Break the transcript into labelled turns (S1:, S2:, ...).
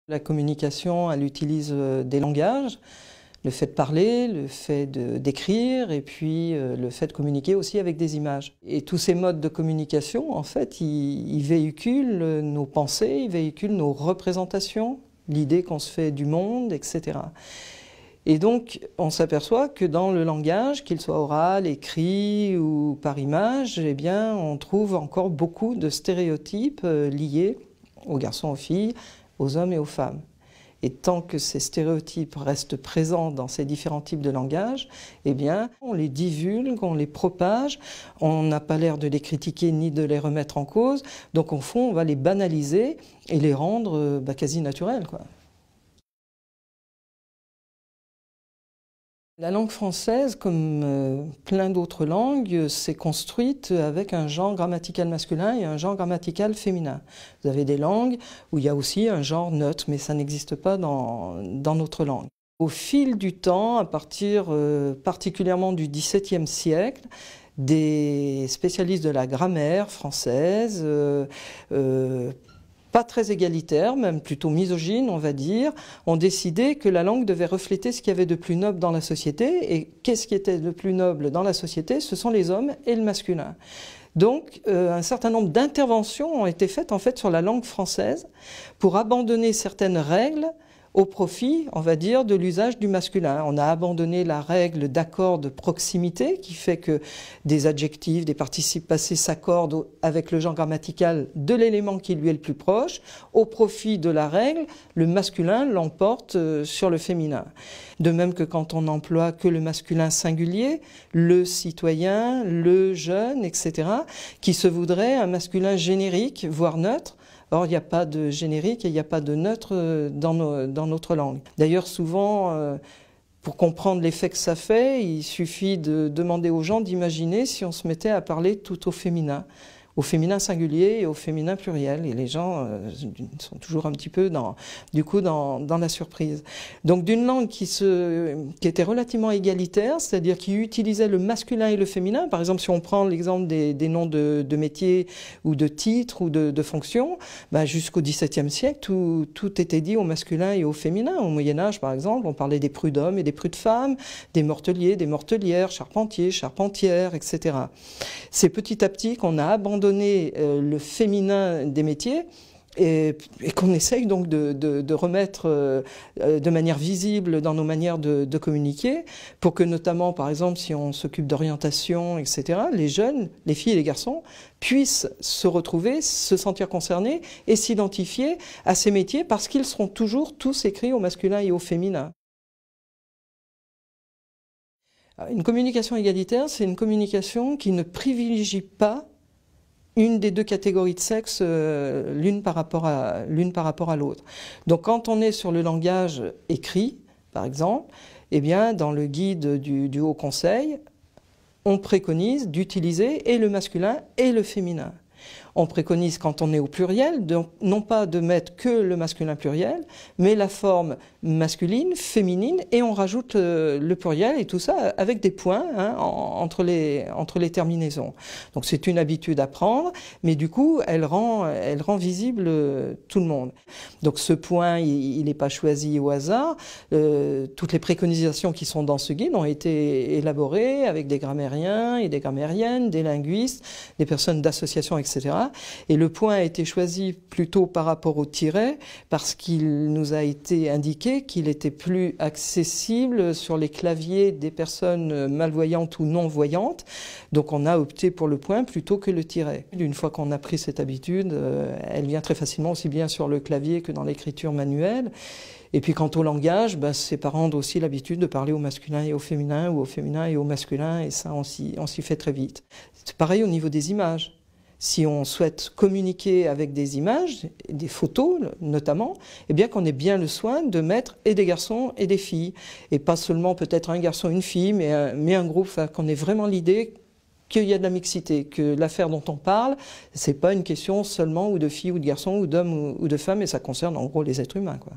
S1: La communication, elle utilise des langages, le fait de parler, le fait d'écrire et puis le fait de communiquer aussi avec des images. Et tous ces modes de communication, en fait, ils véhiculent nos pensées, ils véhiculent nos représentations, l'idée qu'on se fait du monde, etc. Et donc, on s'aperçoit que dans le langage, qu'il soit oral, écrit ou par image, eh bien, on trouve encore beaucoup de stéréotypes liés aux garçons, aux filles, aux hommes et aux femmes. Et tant que ces stéréotypes restent présents dans ces différents types de langage, eh bien, on les divulgue, on les propage, on n'a pas l'air de les critiquer ni de les remettre en cause, donc au fond, on va les banaliser et les rendre quasi naturels, quoi. La langue française, comme plein d'autres langues, s'est construite avec un genre grammatical masculin et un genre grammatical féminin. Vous avez des langues où il y a aussi un genre neutre, mais ça n'existe pas dans notre langue. Au fil du temps, à partir particulièrement du XVIIe siècle, des spécialistes de la grammaire française, pas très égalitaires, même plutôt misogynes, on va dire, ont décidé que la langue devait refléter ce qu'il y avait de plus noble dans la société. Et qu'est-ce qui était le plus noble dans la société? Ce sont les hommes et le masculin. Donc, un certain nombre d'interventions ont été faites en fait sur la langue française pour abandonner certaines règles au profit, on va dire, de l'usage du masculin. On a abandonné la règle d'accord de proximité qui fait que des adjectifs, des participes passés s'accordent avec le genre grammatical de l'élément qui lui est le plus proche. Au profit de la règle, le masculin l'emporte sur le féminin. De même que quand on n'emploie que le masculin singulier, le citoyen, le jeune, etc., qui se voudrait un masculin générique, voire neutre. Or, il n'y a pas de générique et il n'y a pas de neutre dans notre langue. D'ailleurs, souvent, pour comprendre l'effet que ça fait, il suffit de demander aux gens d'imaginer si on se mettait à parler tout au féminin singulier et au féminin pluriel. Et les gens sont toujours un petit peu dans la surprise. Donc d'une langue qui était relativement égalitaire, c'est-à-dire qui utilisait le masculin et le féminin. Par exemple, si on prend l'exemple des noms de métiers ou de titres ou de fonctions, jusqu'au XVIIe siècle, tout était dit au masculin et au féminin. Au Moyen-Âge, par exemple, on parlait des prud'hommes et des prudes-femmes, des morteliers, des mortelières, charpentiers, charpentières, etc. C'est petit à petit qu'on a abandonné le féminin des métiers et qu'on essaye donc de remettre de manière visible dans nos manières de communiquer pour que notamment, par exemple, si on s'occupe d'orientation, etc., les jeunes, les filles et les garçons puissent se retrouver, se sentir concernés et s'identifier à ces métiers parce qu'ils seront toujours tous écrits au masculin et au féminin. Une communication égalitaire, c'est une communication qui ne privilégie pas une des deux catégories de sexe, l'une par rapport à l'autre. Donc quand on est sur le langage écrit, par exemple, eh bien, dans le guide du Haut Conseil, on préconise d'utiliser et le masculin et le féminin. On préconise, quand on est au pluriel, non pas de mettre que le masculin pluriel, mais la forme masculine, féminine, et on rajoute le pluriel, et tout ça avec des points entre les terminaisons. Donc c'est une habitude à prendre, mais du coup, elle rend visible tout le monde. Donc ce point, il n'est pas choisi au hasard. Toutes les préconisations qui sont dans ce guide ont été élaborées avec des grammairiens et des grammairiennes, des linguistes, des personnes d'associations, etc. Et le point a été choisi plutôt par rapport au tiret parce qu'il nous a été indiqué qu'il était plus accessible sur les claviers des personnes malvoyantes ou non-voyantes. Donc on a opté pour le point plutôt que le tiret. Une fois qu'on a pris cette habitude, elle vient très facilement aussi bien sur le clavier que dans l'écriture manuelle. Et puis quant au langage, c'est par rendre aussi l'habitude de parler au masculin et au féminin ou au féminin et au masculin, et ça on s'y fait très vite. C'est pareil au niveau des images. Si on souhaite communiquer avec des images, des photos notamment, eh bien qu'on ait bien le soin de mettre et des garçons et des filles. Et pas seulement peut-être un garçon et une fille, mais un groupe, qu'on ait vraiment l'idée qu'il y a de la mixité, que l'affaire dont on parle, c'est pas une question seulement ou de filles ou de garçons ou d'hommes ou de femmes, et ça concerne en gros les êtres humains, quoi.